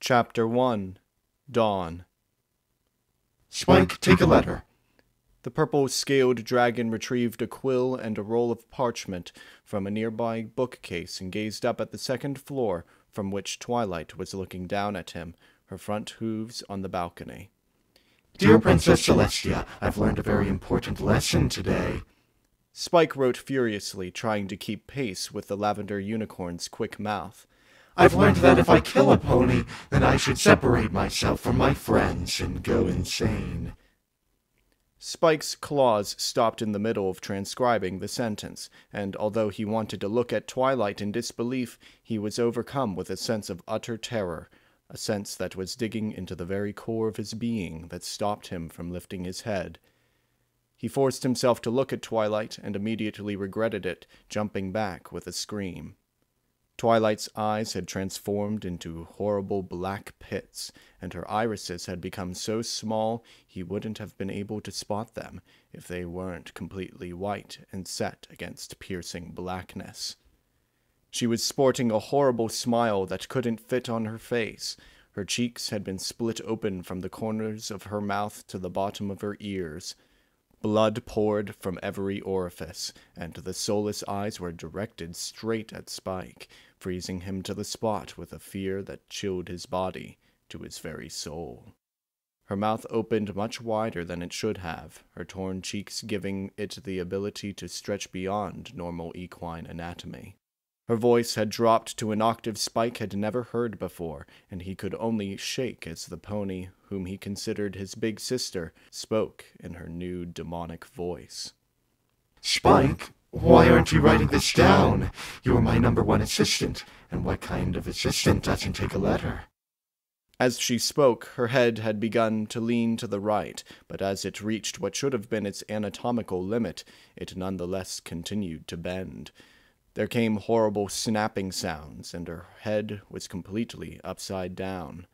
Chapter 1. Dawn. Spike, take a letter. The purple-scaled dragon retrieved a quill and a roll of parchment from a nearby bookcase and gazed up at the second floor from which Twilight was looking down at him, her front hooves on the balcony. Dear Princess Celestia, I've learned a very important lesson today. Spike wrote furiously, trying to keep pace with the lavender unicorn's quick mouth. I've learned that if I kill a pony, then I should separate myself from my friends and go insane. Spike's claws stopped in the middle of transcribing the sentence, and although he wanted to look at Twilight in disbelief, he was overcome with a sense of utter terror, a sense that was digging into the very core of his being that stopped him from lifting his head. He forced himself to look at Twilight and immediately regretted it, jumping back with a scream. Twilight's eyes had transformed into horrible black pits, and her irises had become so small he wouldn't have been able to spot them if they weren't completely white and set against piercing blackness. She was sporting a horrible smile that couldn't fit on her face. Her cheeks had been split open from the corners of her mouth to the bottom of her ears. Blood poured from every orifice, and the soulless eyes were directed straight at Spike, freezing him to the spot with a fear that chilled his body to his very soul. Her mouth opened much wider than it should have, her torn cheeks giving it the ability to stretch beyond normal equine anatomy. Her voice had dropped to an octave Spike had never heard before, and he could only shake as the pony, whom he considered his big sister, spoke in her new demonic voice. Spike, why aren't you writing this down? You're my #1 assistant, and what kind of assistant doesn't take a letter? As she spoke, her head had begun to lean to the right, but as it reached what should have been its anatomical limit, it nonetheless continued to bend. There came horrible snapping sounds, and her head was completely upside down.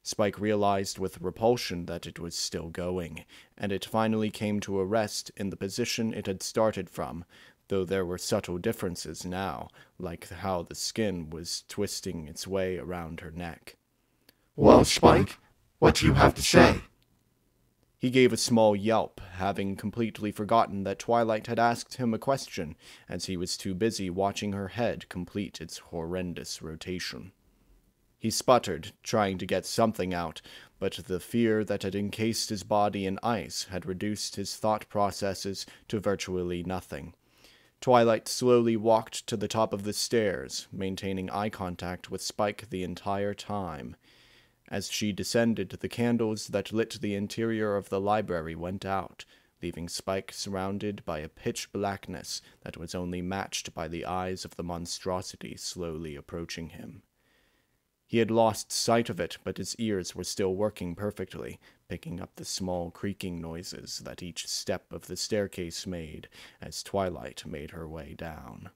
Spike realized with repulsion that it was still going, and it finally came to a rest in the position it had started from, though there were subtle differences now, like how the skin was twisting its way around her neck. Well, Spike, what do you have to say? He gave a small yelp, having completely forgotten that Twilight had asked him a question, as he was too busy watching her head complete its horrendous rotation. He sputtered, trying to get something out, but the fear that had encased his body in ice had reduced his thought processes to virtually nothing. Twilight slowly walked to the top of the stairs, maintaining eye contact with Spike the entire time. As she descended, the candles that lit the interior of the library went out, leaving Spike surrounded by a pitch blackness that was only matched by the eyes of the monstrosity slowly approaching him. He had lost sight of it, but his ears were still working perfectly, picking up the small creaking noises that each step of the staircase made as Twilight made her way down.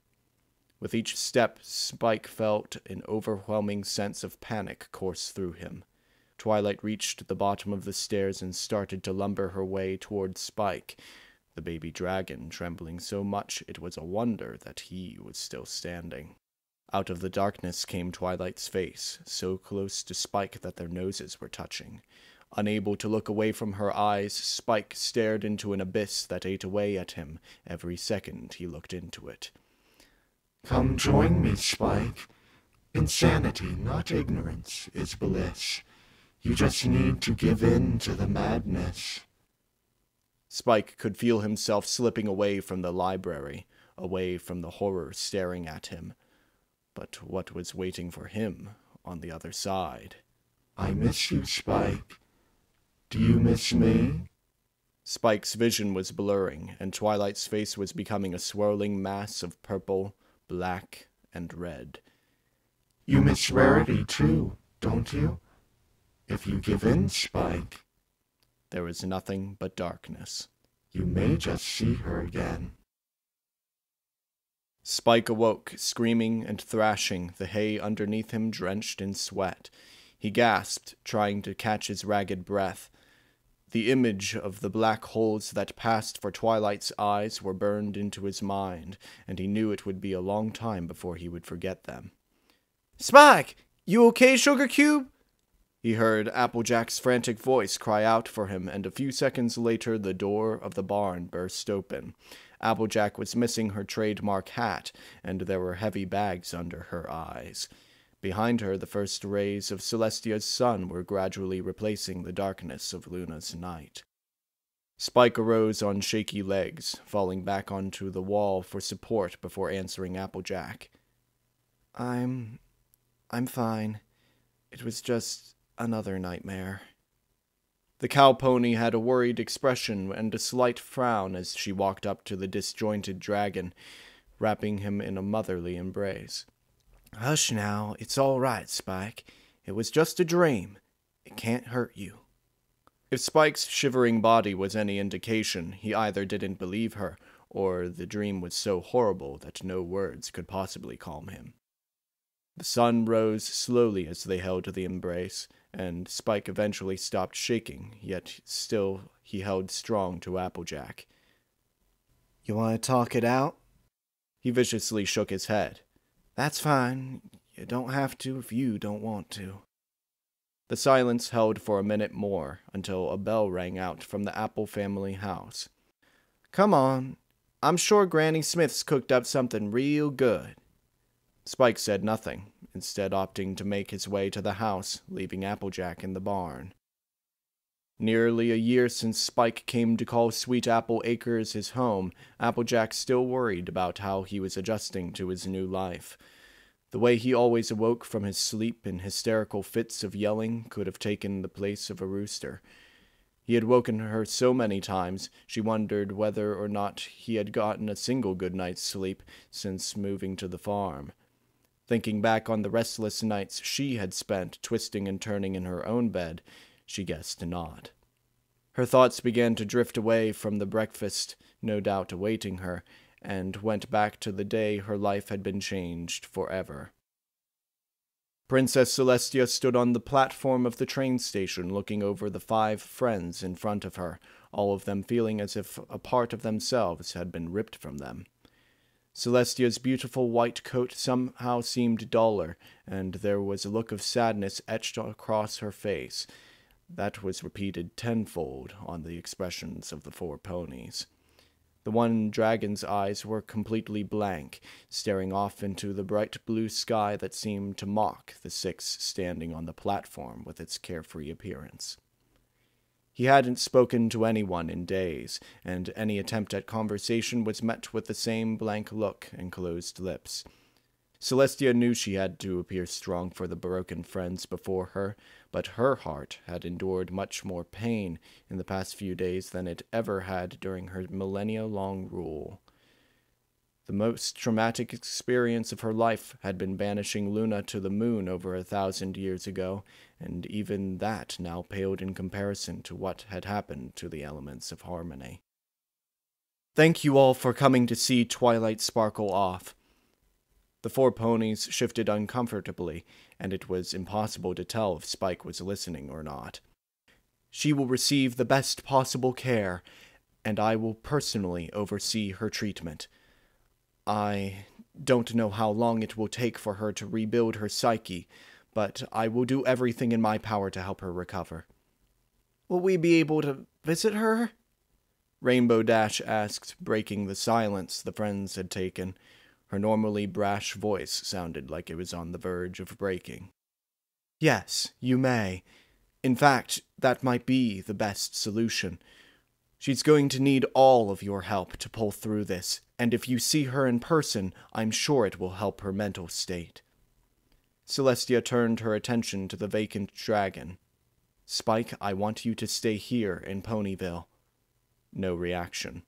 With each step, Spike felt an overwhelming sense of panic course through him. Twilight reached the bottom of the stairs and started to lumber her way toward Spike, the baby dragon trembling so much it was a wonder that he was still standing. Out of the darkness came Twilight's face, so close to Spike that their noses were touching. Unable to look away from her eyes, Spike stared into an abyss that ate away at him every second he looked into it. Come join me, Spike. Insanity, not ignorance, is bliss. You just need to give in to the madness. Spike could feel himself slipping away from the library, away from the horror staring at him. But what was waiting for him on the other side? I miss you, Spike. Do you miss me? Spike's vision was blurring, and Twilight's face was becoming a swirling mass of purple, black, and red. You miss Rarity, too, don't you? If you give in, Spike. There was nothing but darkness. You may just see her again. Spike awoke, screaming and thrashing, the hay underneath him drenched in sweat. He gasped, trying to catch his ragged breath. The image of the black holes that passed for Twilight's eyes were burned into his mind, and he knew it would be a long time before he would forget them. "Spike! You okay, Sugar Cube?" He heard Applejack's frantic voice cry out for him, and a few seconds later the door of the barn burst open. Applejack was missing her trademark hat, and there were heavy bags under her eyes. Behind her, the first rays of Celestia's sun were gradually replacing the darkness of Luna's night. Spike arose on shaky legs, falling back onto the wall for support before answering Applejack. I'm fine. It was just another nightmare. The cow pony had a worried expression and a slight frown as she walked up to the disjointed dragon, wrapping him in a motherly embrace. Hush now, it's all right, Spike. It was just a dream. It can't hurt you. If Spike's shivering body was any indication, he either didn't believe her, or the dream was so horrible that no words could possibly calm him. The sun rose slowly as they held the embrace, and Spike eventually stopped shaking, yet still he held strong to Applejack. You want to talk it out? He viciously shook his head. That's fine. You don't have to if you don't want to. The silence held for a minute more, until a bell rang out from the Apple family house. Come on. I'm sure Granny Smith's cooked up something real good. Spike said nothing, instead opting to make his way to the house, leaving Applejack in the barn. Nearly a year since Spike came to call Sweet Apple Acres his home, Applejack still worried about how he was adjusting to his new life. The way he always awoke from his sleep in hysterical fits of yelling could have taken the place of a rooster. He had woken her so many times, she wondered whether or not he had gotten a single good night's sleep since moving to the farm. Thinking back on the restless nights she had spent twisting and turning in her own bed, she guessed not. Her thoughts began to drift away from the breakfast no doubt awaiting her, and went back to the day her life had been changed forever. Princess Celestia stood on the platform of the train station looking over the 5 friends in front of her, all of them feeling as if a part of themselves had been ripped from them. Celestia's beautiful white coat somehow seemed duller, and there was a look of sadness etched across her face. That was repeated tenfold on the expressions of the 4 ponies. The one dragon's eyes were completely blank, staring off into the bright blue sky that seemed to mock the 6 standing on the platform with its carefree appearance. He hadn't spoken to anyone in days, and any attempt at conversation was met with the same blank look and closed lips. Celestia knew she had to appear strong for the broken friends before her, but her heart had endured much more pain in the past few days than it ever had during her millennia-long rule. The most traumatic experience of her life had been banishing Luna to the moon over 1,000 years ago, and even that now paled in comparison to what had happened to the elements of harmony. Thank you all for coming to see Twilight sparkle off. The 4 ponies shifted uncomfortably, and it was impossible to tell if Spike was listening or not. She will receive the best possible care, and I will personally oversee her treatment. I don't know how long it will take for her to rebuild her psyche, but I will do everything in my power to help her recover. Will we be able to visit her? Rainbow Dash asked, breaking the silence the friends had taken. Her normally brash voice sounded like it was on the verge of breaking. Yes, you may. In fact, that might be the best solution. She's going to need all of your help to pull through this, and if you see her in person, I'm sure it will help her mental state. Celestia turned her attention to the vacant dragon. Spike, I want you to stay here in Ponyville. No reaction.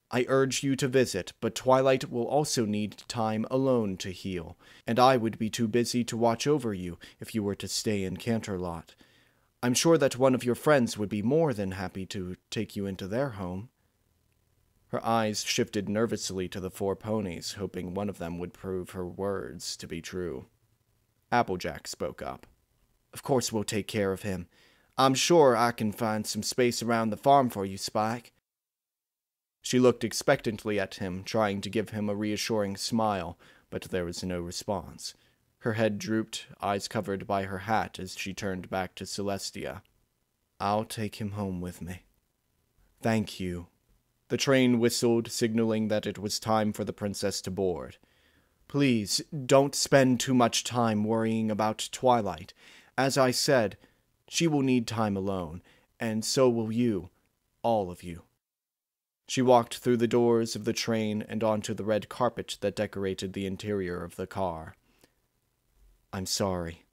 I urge you to visit, but Twilight will also need time alone to heal, and I would be too busy to watch over you if you were to stay in Canterlot. I'm sure that one of your friends would be more than happy to take you into their home. Her eyes shifted nervously to the 4 ponies, hoping one of them would prove her words to be true. Applejack spoke up. Of course we'll take care of him. I'm sure I can find some space around the farm for you, Spike. She looked expectantly at him, trying to give him a reassuring smile, but there was no response. Her head drooped, eyes covered by her hat as she turned back to Celestia. "I'll take him home with me." "Thank you." The train whistled, signaling that it was time for the princess to board. "Please, don't spend too much time worrying about Twilight. As I said, she will need time alone, and so will you, all of you." She walked through the doors of the train and onto the red carpet that decorated the interior of the car. "I'm sorry."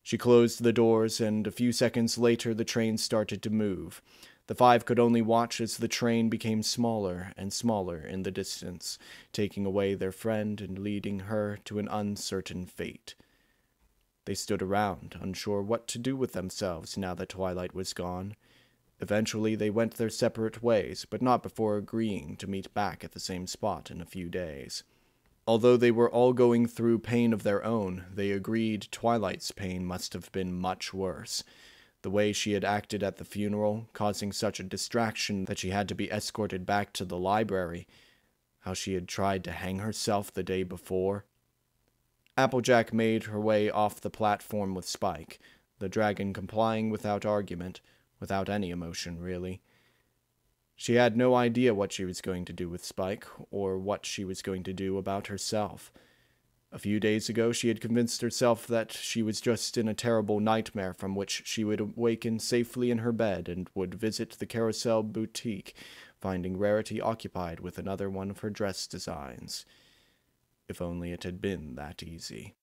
She closed the doors, and a few seconds later the train started to move. The five could only watch as the train became smaller and smaller in the distance, taking away their friend and leading her to an uncertain fate. They stood around, unsure what to do with themselves now that Twilight was gone. Eventually they went their separate ways, but not before agreeing to meet back at the same spot in a few days. Although they were all going through pain of their own, they agreed Twilight's pain must have been much worse. The way she had acted at the funeral, causing such a distraction that she had to be escorted back to the library. How she had tried to hang herself the day before. Applejack made her way off the platform with Spike, the dragon complying without argument, without any emotion, really. She had no idea what she was going to do with Spike, or what she was going to do about herself. A few days ago, she had convinced herself that she was just in a terrible nightmare from which she would awaken safely in her bed and would visit the Carousel boutique, finding Rarity occupied with another one of her dress designs. If only it had been that easy.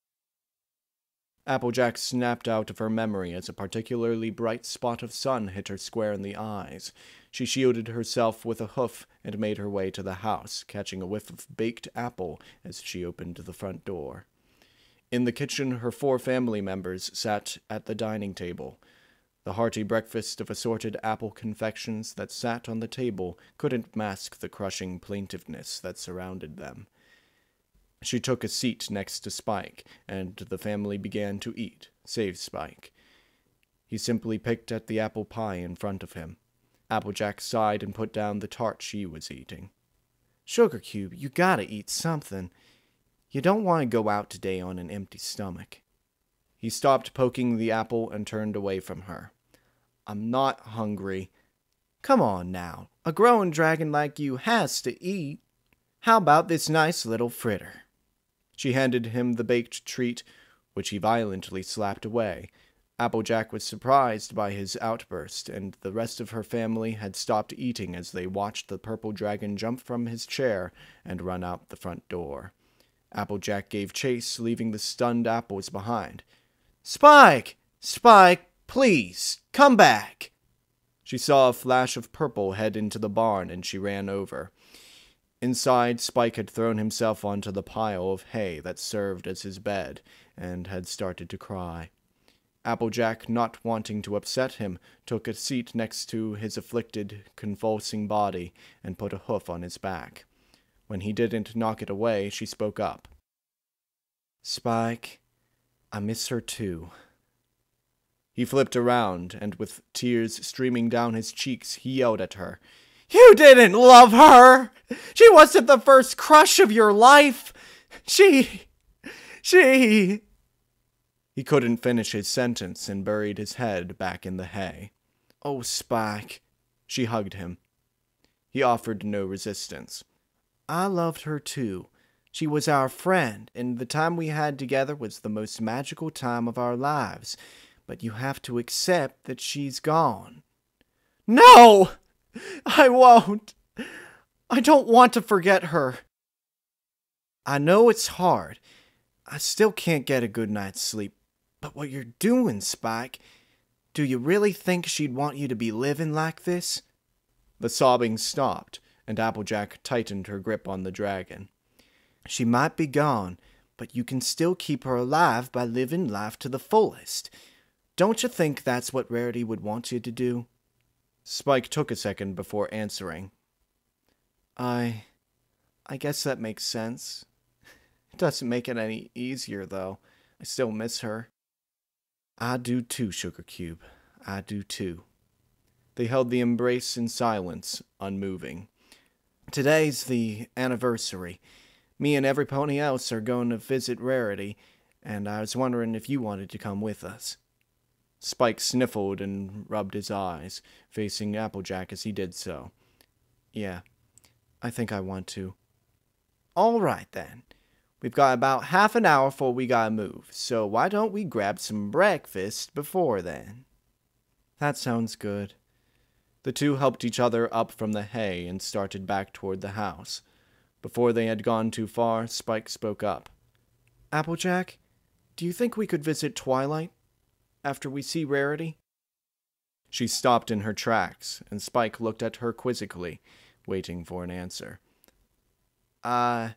Applejack snapped out of her memory as a particularly bright spot of sun hit her square in the eyes. She shielded herself with a hoof and made her way to the house, catching a whiff of baked apple as she opened the front door. In the kitchen, her 4 family members sat at the dining table. The hearty breakfast of assorted apple confections that sat on the table couldn't mask the crushing plaintiveness that surrounded them. She took a seat next to Spike, and the family began to eat, save Spike. He simply picked at the apple pie in front of him. Applejack sighed and put down the tart she was eating. "Sugar Cube, you gotta eat something. You don't want to go out today on an empty stomach." He stopped poking the apple and turned away from her. "I'm not hungry." "Come on now, a growing dragon like you has to eat. How about this nice little fritter?" She handed him the baked treat, which he violently slapped away. Applejack was surprised by his outburst, and the rest of her family had stopped eating as they watched the purple dragon jump from his chair and run out the front door. Applejack gave chase, leaving the stunned apples behind. "Spike! Spike, please, come back!" She saw a flash of purple head into the barn, and she ran over. Inside, Spike had thrown himself onto the pile of hay that served as his bed, and had started to cry. Applejack, not wanting to upset him, took a seat next to his afflicted, convulsing body, and put a hoof on his back. When he didn't knock it away, she spoke up. "Spike, I miss her too." He flipped around, and with tears streaming down his cheeks, he yelled at her. "You didn't love her! She wasn't the first crush of your life! She... He couldn't finish his sentence and buried his head back in the hay. "Oh, Spike." She hugged him. He offered no resistance. "I loved her too. She was our friend, and the time we had together was the most magical time of our lives. But you have to accept that she's gone." "No! I won't. I don't want to forget her." "I know it's hard. I still can't get a good night's sleep. But what you're doing, Spike, do you really think she'd want you to be living like this?" The sobbing stopped, and Applejack tightened her grip on the dragon. "She might be gone, but you can still keep her alive by living life to the fullest. Don't you think that's what Rarity would want you to do?" Spike took a second before answering. I guess that makes sense. It doesn't make it any easier, though. I still miss her." "I do too, Sugar Cube. I do too." They held the embrace in silence, unmoving. "Today's the anniversary. Me and every pony else are going to visit Rarity, and I was wondering if you wanted to come with us." Spike sniffled and rubbed his eyes, facing Applejack as he did so. "Yeah, I think I want to." "All right, then. We've got about half an hour before we gotta move, so why don't we grab some breakfast before then?" "That sounds good." The two helped each other up from the hay and started back toward the house. Before they had gone too far, Spike spoke up. "Applejack, do you think we could visit Twilight after we see Rarity?" She stopped in her tracks, and Spike looked at her quizzically, waiting for an answer. I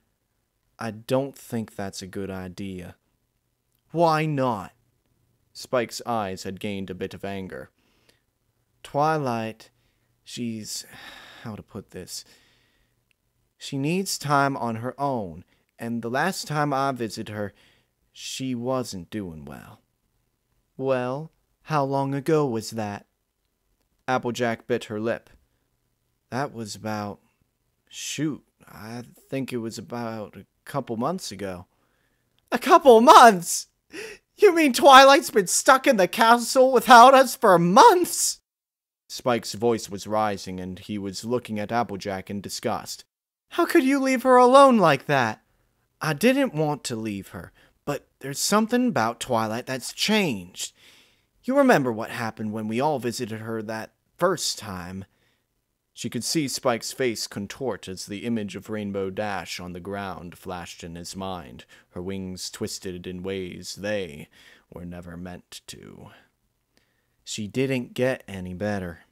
don't think that's a good idea." "Why not?" Spike's eyes had gained a bit of anger. "Twilight, how to put this? She needs time on her own, and the last time I visited her, she wasn't doing well." "Well, how long ago was that?" Applejack bit her lip. "That was about... I think it was about a couple months ago." "A couple months? You mean Twilight's been stuck in the castle without us for months?" Spike's voice was rising, and he was looking at Applejack in disgust. "How could you leave her alone like that?" "I didn't want to leave her, but there's something about Twilight that's changed. You remember what happened when we all visited her that first time?" She could see Spike's face contort as the image of Rainbow Dash on the ground flashed in his mind, her wings twisted in ways they were never meant to. "She didn't get any better."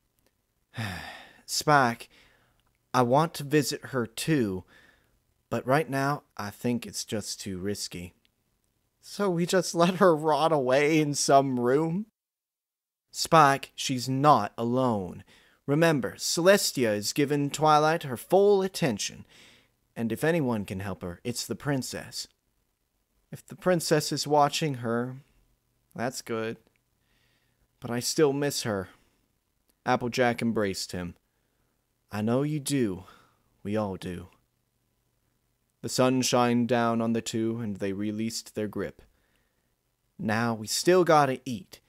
"Spike, I want to visit her too, but right now I think it's just too risky." "So we just let her rot away in some room?" "Spike, she's not alone. Remember, Celestia has given Twilight her full attention, and if anyone can help her, it's the princess." "If the princess is watching her, that's good. But I still miss her." Applejack embraced him. "I know you do. We all do." The sun shined down on the two, and they released their grip. "Now we still gotta eat.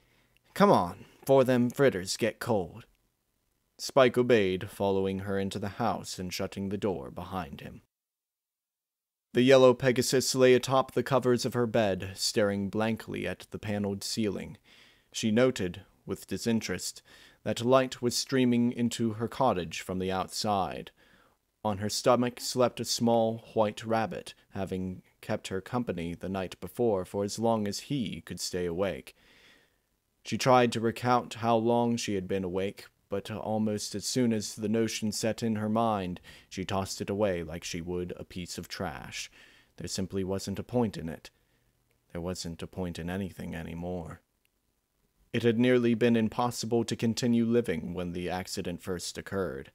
Come on, before them fritters get cold." Spike obeyed, following her into the house and shutting the door behind him. The yellow Pegasus lay atop the covers of her bed, staring blankly at the paneled ceiling. She noted, with disinterest, that light was streaming into her cottage from the outside. On her stomach slept a small white rabbit, having kept her company the night before for as long as he could stay awake. She tried to recount how long she had been awake, but almost as soon as the notion set in her mind, she tossed it away like she would a piece of trash. There simply wasn't a point in it. There wasn't a point in anything anymore. It had nearly been impossible to continue living when the accident first occurred.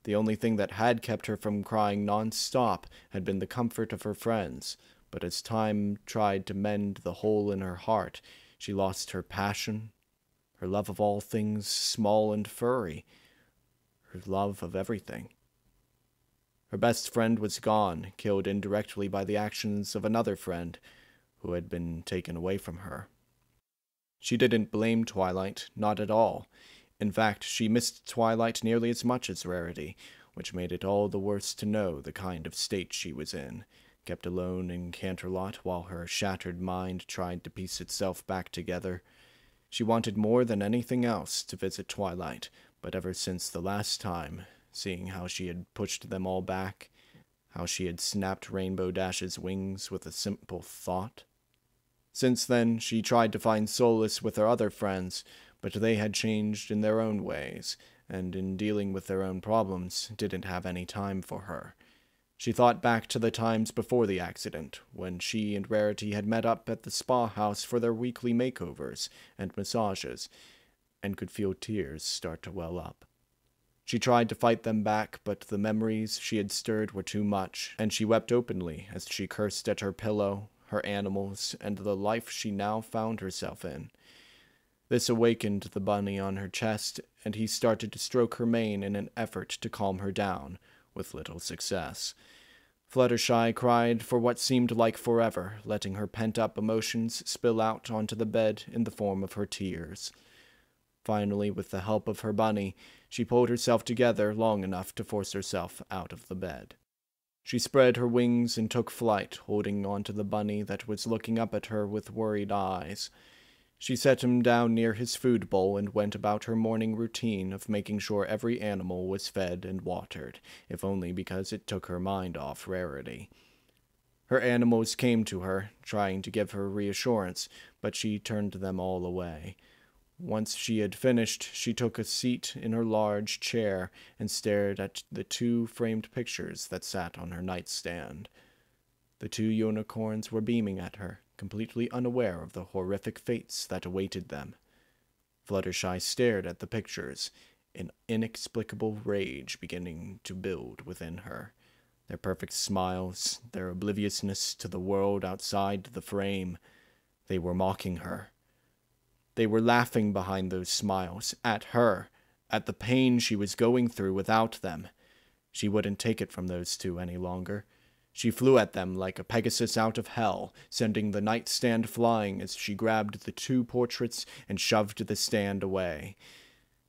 The only thing that had kept her from crying non-stop had been the comfort of her friends, but as time tried to mend the hole in her heart, she lost her passion, her love of all things small and furry, her love of everything. Her best friend was gone, killed indirectly by the actions of another friend who had been taken away from her. She didn't blame Twilight, not at all. In fact, she missed Twilight nearly as much as Rarity, which made it all the worse to know the kind of state she was in, kept alone in Canterlot while her shattered mind tried to piece itself back together. She wanted more than anything else to visit Twilight, but ever since the last time, seeing how she had pushed them all back, how she had snapped Rainbow Dash's wings with a simple thought. Since then, she tried to find solace with her other friends, but they had changed in their own ways, and in dealing with their own problems, didn't have any time for her. She thought back to the times before the accident, when she and Rarity had met up at the spa house for their weekly makeovers and massages, and could feel tears start to well up. She tried to fight them back, but the memories she had stirred were too much, and she wept openly as she cursed at her pillow, her animals, and the life she now found herself in. This awakened the bunny on her chest, and he started to stroke her mane in an effort to calm her down, with little success. Fluttershy cried for what seemed like forever, letting her pent-up emotions spill out onto the bed in the form of her tears. Finally, with the help of her bunny, she pulled herself together long enough to force herself out of the bed. She spread her wings and took flight, holding onto the bunny that was looking up at her with worried eyes. She set him down near his food bowl and went about her morning routine of making sure every animal was fed and watered, if only because it took her mind off Rarity. Her animals came to her, trying to give her reassurance, but she turned them all away. Once she had finished, she took a seat in her large chair and stared at the 2 framed pictures that sat on her nightstand. The 2 unicorns were beaming at her, completely unaware of the horrific fates that awaited them. Fluttershy stared at the pictures, an inexplicable rage beginning to build within her. Their perfect smiles, their obliviousness to the world outside the frame, they were mocking her. They were laughing behind those smiles, at her, at the pain she was going through without them. She wouldn't take it from those 2 any longer. She flew at them like a Pegasus out of hell, sending the nightstand flying as she grabbed the 2 portraits and shoved the stand away.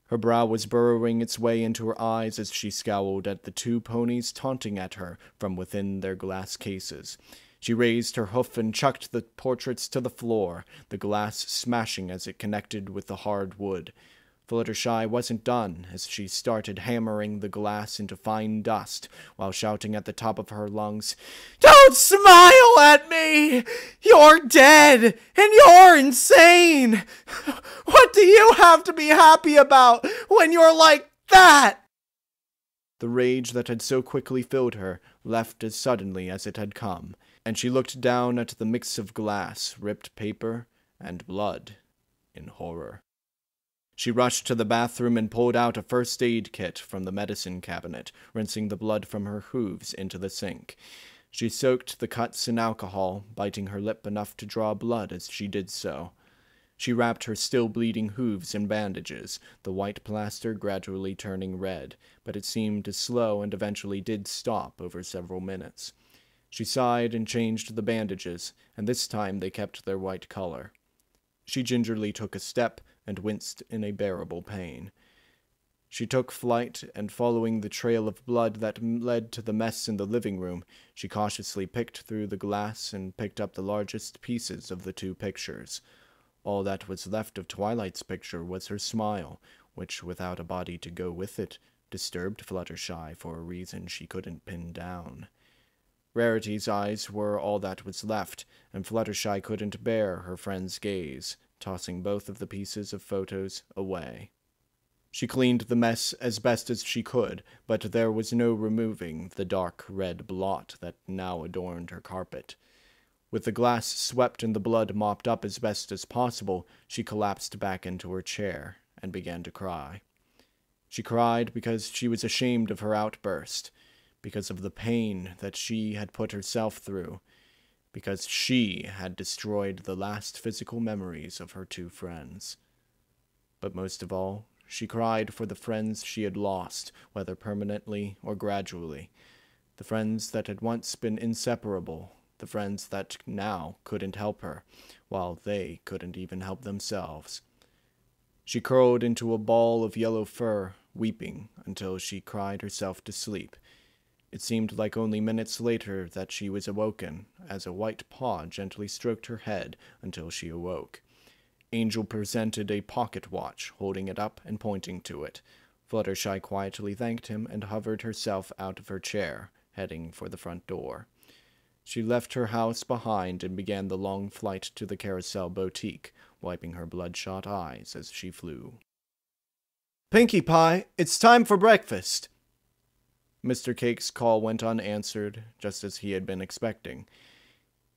Her brow was burrowing its way into her eyes as she scowled at the 2 ponies taunting at her from within their glass cases. She raised her hoof and chucked the portraits to the floor, the glass smashing as it connected with the hard wood. Fluttershy wasn't done as she started hammering the glass into fine dust, while shouting at the top of her lungs, "Don't smile at me! You're dead, and you're insane! What do you have to be happy about when you're like that?" The rage that had so quickly filled her left as suddenly as it had come, and she looked down at the mix of glass, ripped paper, and blood in horror. She rushed to the bathroom and pulled out a first aid kit from the medicine cabinet, rinsing the blood from her hooves into the sink. She soaked the cuts in alcohol, biting her lip enough to draw blood as she did so. She wrapped her still-bleeding hooves in bandages, the white plaster gradually turning red, but it seemed to slow and eventually did stop over several minutes. She sighed and changed the bandages, and this time they kept their white color. She gingerly took a step and winced in a bearable pain. She took flight, and following the trail of blood that led to the mess in the living room, she cautiously picked through the glass and picked up the largest pieces of the 2 pictures. All that was left of Twilight's picture was her smile, which, without a body to go with it, disturbed Fluttershy for a reason she couldn't pin down. Rarity's eyes were all that was left, and Fluttershy couldn't bear her friend's gaze, tossing both of the pieces of photos away. She cleaned the mess as best as she could, but there was no removing the dark red blot that now adorned her carpet. With the glass swept and the blood mopped up as best as possible, she collapsed back into her chair and began to cry. She cried because she was ashamed of her outburst, because of the pain that she had put herself through, because she had destroyed the last physical memories of her 2 friends. But most of all, she cried for the friends she had lost, whether permanently or gradually, the friends that had once been inseparable, the friends that now couldn't help her, while they couldn't even help themselves. She curled into a ball of yellow fur, weeping until she cried herself to sleep. It seemed like only minutes later that she was awoken, as a white paw gently stroked her head until she awoke. Angel presented a pocket watch, holding it up and pointing to it. Fluttershy quietly thanked him and hovered herself out of her chair, heading for the front door. She left her house behind and began the long flight to the Carousel Boutique, wiping her bloodshot eyes as she flew. "Pinkie Pie, it's time for breakfast!" Mr. Cake's call went unanswered, just as he had been expecting.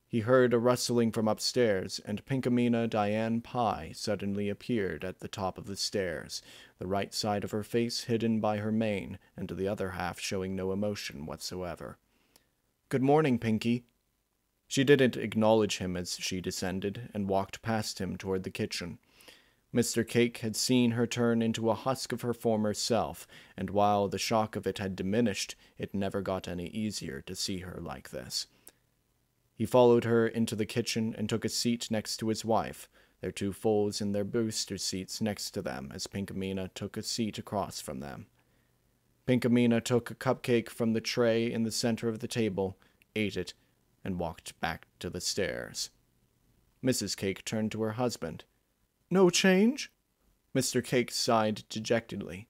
He heard a rustling from upstairs, and Pinkamena Diane Pie suddenly appeared at the top of the stairs, the right side of her face hidden by her mane, and the other half showing no emotion whatsoever. "Good morning, Pinkie." She didn't acknowledge him as she descended, and walked past him toward the kitchen. Mr. Cake had seen her turn into a husk of her former self, and while the shock of it had diminished, it never got any easier to see her like this. He followed her into the kitchen and took a seat next to his wife, their two foals in their booster seats next to them as Pinkamena took a seat across from them. Pinkamena took a cupcake from the tray in the center of the table, ate it, and walked back to the stairs. Mrs. Cake turned to her husband. "No change?" Mr. Cake sighed dejectedly.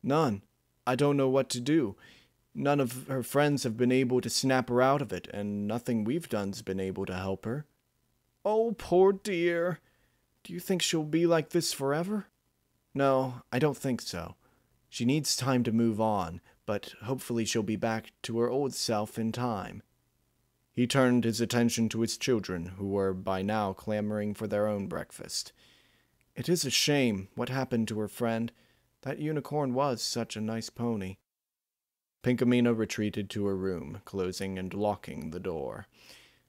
"None. I don't know what to do. None of her friends have been able to snap her out of it, and nothing we've done's been able to help her." "Oh, poor dear. Do you think she'll be like this forever?" "No, I don't think so. She needs time to move on, but hopefully she'll be back to her old self in time." He turned his attention to his children, who were by now clamoring for their own breakfast. "It is a shame what happened to her friend. That unicorn was such a nice pony." Pinkamena retreated to her room, closing and locking the door.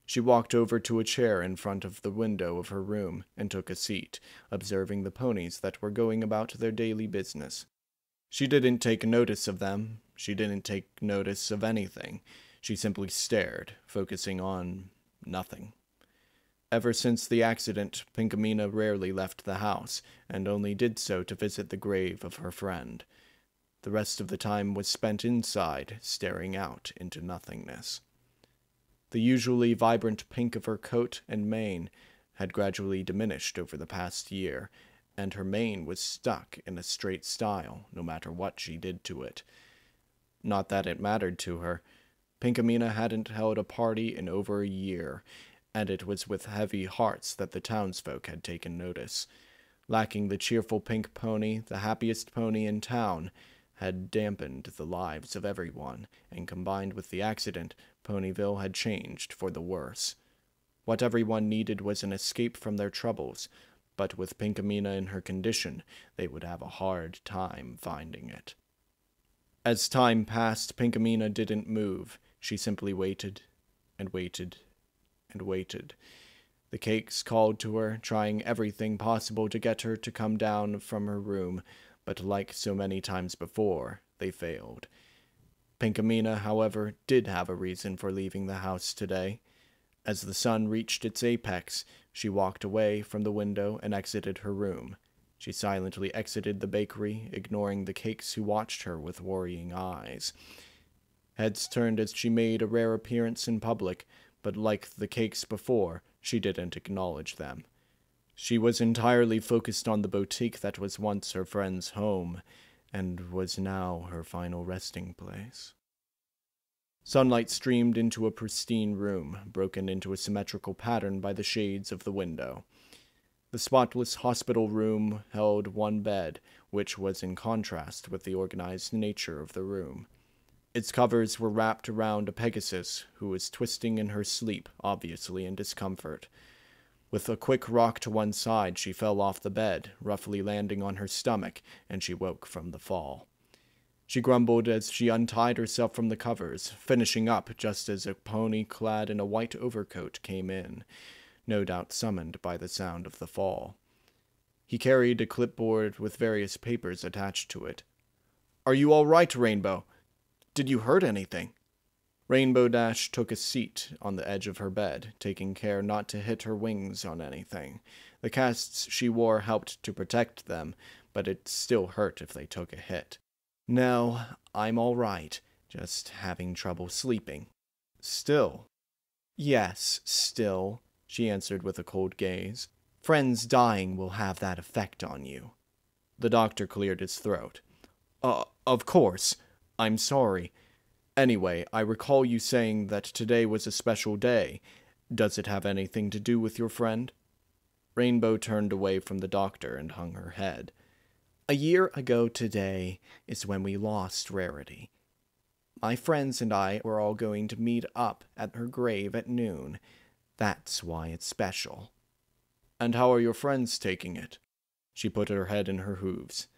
She walked over to a chair in front of the window of her room and took a seat, observing the ponies that were going about their daily business. She didn't take notice of them. She didn't take notice of anything. She simply stared, focusing on nothing. Ever since the accident, Pinkamena rarely left the house, and only did so to visit the grave of her friend. The rest of the time was spent inside, staring out into nothingness. The usually vibrant pink of her coat and mane had gradually diminished over the past year, and her mane was stuck in a straight style, no matter what she did to it. Not that it mattered to her. Pinkamena hadn't held a party in over a year, and it was with heavy hearts that the townsfolk had taken notice. Lacking the cheerful pink pony, the happiest pony in town had dampened the lives of everyone, and combined with the accident, Ponyville had changed for the worse. What everyone needed was an escape from their troubles, but with Pinkamena in her condition, they would have a hard time finding it. As time passed, Pinkamena didn't move. She simply waited, and waited, and waited. The Cakes called to her, trying everything possible to get her to come down from her room, but like so many times before, they failed. Pinkamena, however, did have a reason for leaving the house today. As the sun reached its apex, she walked away from the window and exited her room. She silently exited the bakery, ignoring the Cakes who watched her with worrying eyes. Heads turned as she made a rare appearance in public, but like the Cakes before, she didn't acknowledge them. She was entirely focused on the boutique that was once her friend's home, and was now her final resting place. Sunlight streamed into a pristine room, broken into a symmetrical pattern by the shades of the window. The spotless hospital room held one bed, which was in contrast with the organized nature of the room. Its covers were wrapped around a Pegasus, who was twisting in her sleep, obviously in discomfort. With a quick rock to one side, she fell off the bed, roughly landing on her stomach, and she woke from the fall. She grumbled as she untied herself from the covers, finishing up just as a pony clad in a white overcoat came in, no doubt summoned by the sound of the fall. He carried a clipboard with various papers attached to it. "Are you all right, Rainbow? Did you hurt anything?" Rainbow Dash took a seat on the edge of her bed, taking care not to hit her wings on anything. The casts she wore helped to protect them, but it still hurt if they took a hit. "No, I'm all right, just having trouble sleeping." "Still?" "Yes, still," she answered with a cold gaze. "Friends dying will have that effect on you." The doctor cleared his throat. Of course. I'm sorry. Anyway, I recall you saying that today was a special day. Does it have anything to do with your friend?" Rainbow turned away from the doctor and hung her head. "A year ago today is when we lost Rarity. My friends and I were all going to meet up at her grave at noon. That's why it's special." "And how are your friends taking it?" She put her head in her hooves.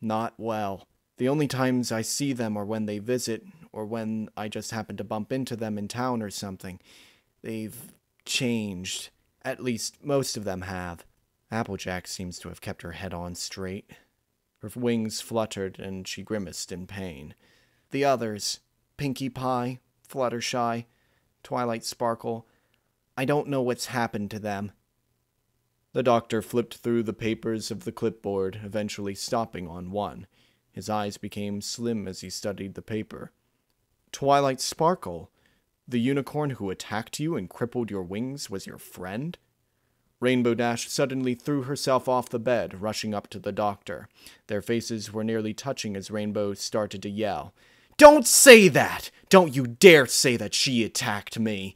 "Not well. The only times I see them are when they visit, or when I just happen to bump into them in town or something. They've changed. At least, most of them have." Applejack seems to have kept her head on straight. Her wings fluttered, and she grimaced in pain. The others, Pinkie Pie, Fluttershy, Twilight Sparkle, I don't know what's happened to them. The doctor flipped through the papers of the clipboard, eventually stopping on one. His eyes became slim as he studied the paper. Twilight Sparkle, the unicorn who attacked you and crippled your wings was your friend? Rainbow Dash suddenly threw herself off the bed, rushing up to the doctor. Their faces were nearly touching as Rainbow started to yell. "Don't say that! Don't you dare say that she attacked me!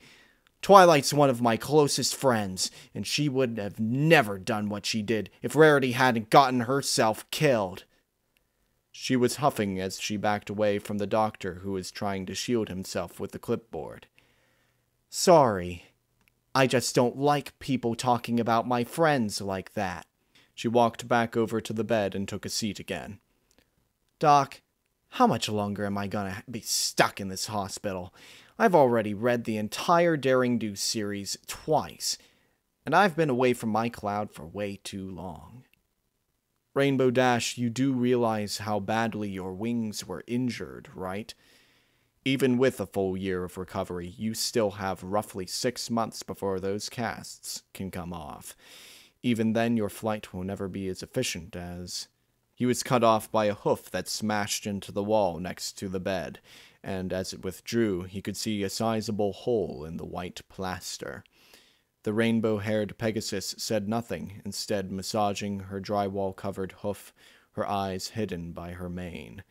Twilight's one of my closest friends, and she would have never done what she did if Rarity hadn't gotten herself killed." She was huffing as she backed away from the doctor, who was trying to shield himself with the clipboard. "Sorry. I just don't like people talking about my friends like that." She walked back over to the bed and took a seat again. "Doc, how much longer am I gonna be stuck in this hospital? I've already read the entire Daring Do series twice, and I've been away from my cloud for way too long." "Rainbow Dash, you do realize how badly your wings were injured, right? Even with a full year of recovery, you still have roughly 6 months before those casts can come off. Even then, your flight will never be as efficient as..." He was cut off by a hoof that smashed into the wall next to the bed, and as it withdrew, he could see a sizable hole in the white plaster. The rainbow-haired Pegasus said nothing, instead massaging her drywall-covered hoof, her eyes hidden by her mane.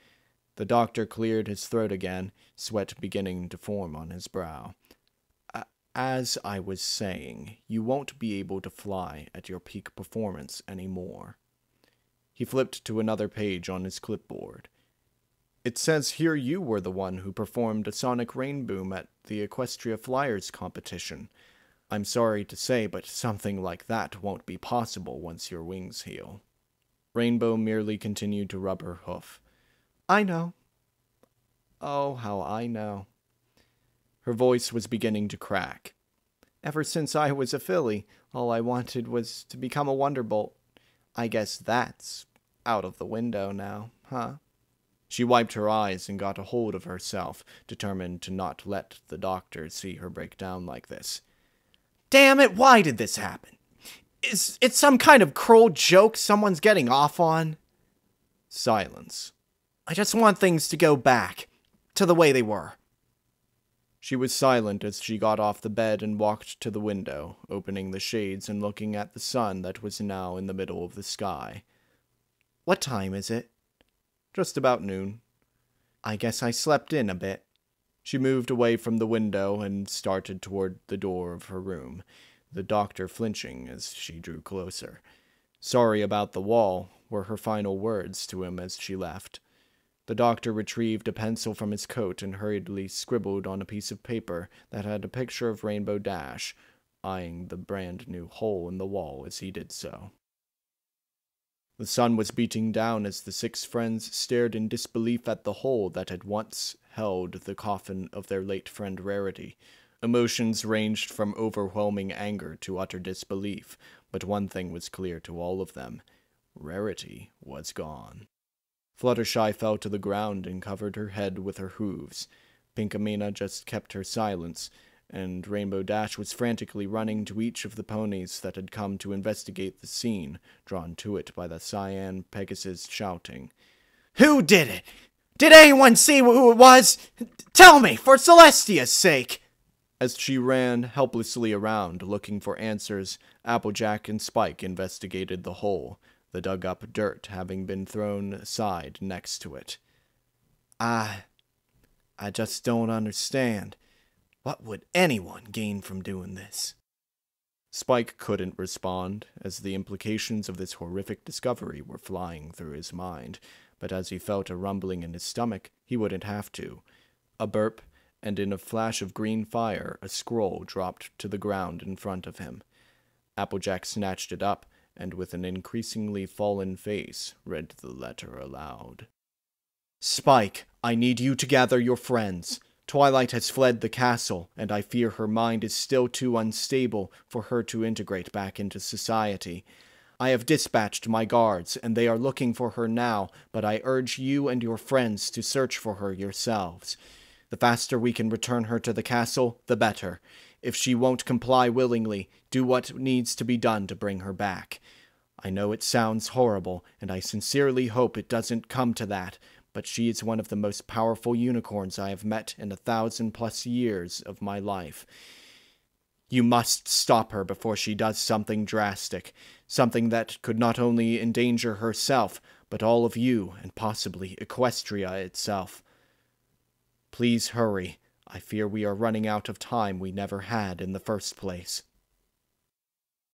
The doctor cleared his throat again, sweat beginning to form on his brow. "As I was saying, you won't be able to fly at your peak performance anymore." He flipped to another page on his clipboard. "It says here you were the one who performed a sonic rainboom at the Equestria Flyers competition. I'm sorry to say, but something like that won't be possible once your wings heal." Rainbow merely continued to rub her hoof. "I know. Oh, how I know." Her voice was beginning to crack. "Ever since I was a filly, all I wanted was to become a Wonderbolt. I guess that's out of the window now, huh?" She wiped her eyes and got a hold of herself, determined to not let the doctor see her break down like this. "Damn it, why did this happen? Is it some kind of cruel joke someone's getting off on?" Silence. "I just want things to go back to the way they were." She was silent as she got off the bed and walked to the window, opening the shades and looking at the sun that was now in the middle of the sky. "What time is it?" "Just about noon." "I guess I slept in a bit." She moved away from the window and started toward the door of her room, the doctor flinching as she drew closer. "Sorry about the wall," were her final words to him as she left. The doctor retrieved a pencil from his coat and hurriedly scribbled on a piece of paper that had a picture of Rainbow Dash, eyeing the brand-new hole in the wall as he did so. The sun was beating down as the 6 friends stared in disbelief at the hole that had once held the coffin of their late friend Rarity. Emotions ranged from overwhelming anger to utter disbelief, but one thing was clear to all of them. Rarity was gone. Fluttershy fell to the ground and covered her head with her hooves. Pinkamena just kept her silence, and Rainbow Dash was frantically running to each of the ponies that had come to investigate the scene, drawn to it by the cyan Pegasus shouting, "Who did it? Did anyone see who it was? Tell me, for Celestia's sake!" As she ran helplessly around, looking for answers, Applejack and Spike investigated the hole, the dug-up dirt having been thrown aside next to it. I just don't understand. What would anyone gain from doing this?" Spike couldn't respond, as the implications of this horrific discovery were flying through his mind, but as he felt a rumbling in his stomach, he wouldn't have to. A burp, and in a flash of green fire, a scroll dropped to the ground in front of him. Applejack snatched it up, and with an increasingly fallen face, read the letter aloud. "Spike, I need you to gather your friends. Twilight has fled the castle, and I fear her mind is still too unstable for her to integrate back into society. I have dispatched my guards, and they are looking for her now, but I urge you and your friends to search for her yourselves. The faster we can return her to the castle, the better. If she won't comply willingly, do what needs to be done to bring her back. I know it sounds horrible, and I sincerely hope it doesn't come to that, but she is one of the most powerful unicorns I have met in 1,000+ years of my life. You must stop her before she does something drastic, something that could not only endanger herself, but all of you, and possibly Equestria itself. Please hurry. I fear we are running out of time we never had in the first place.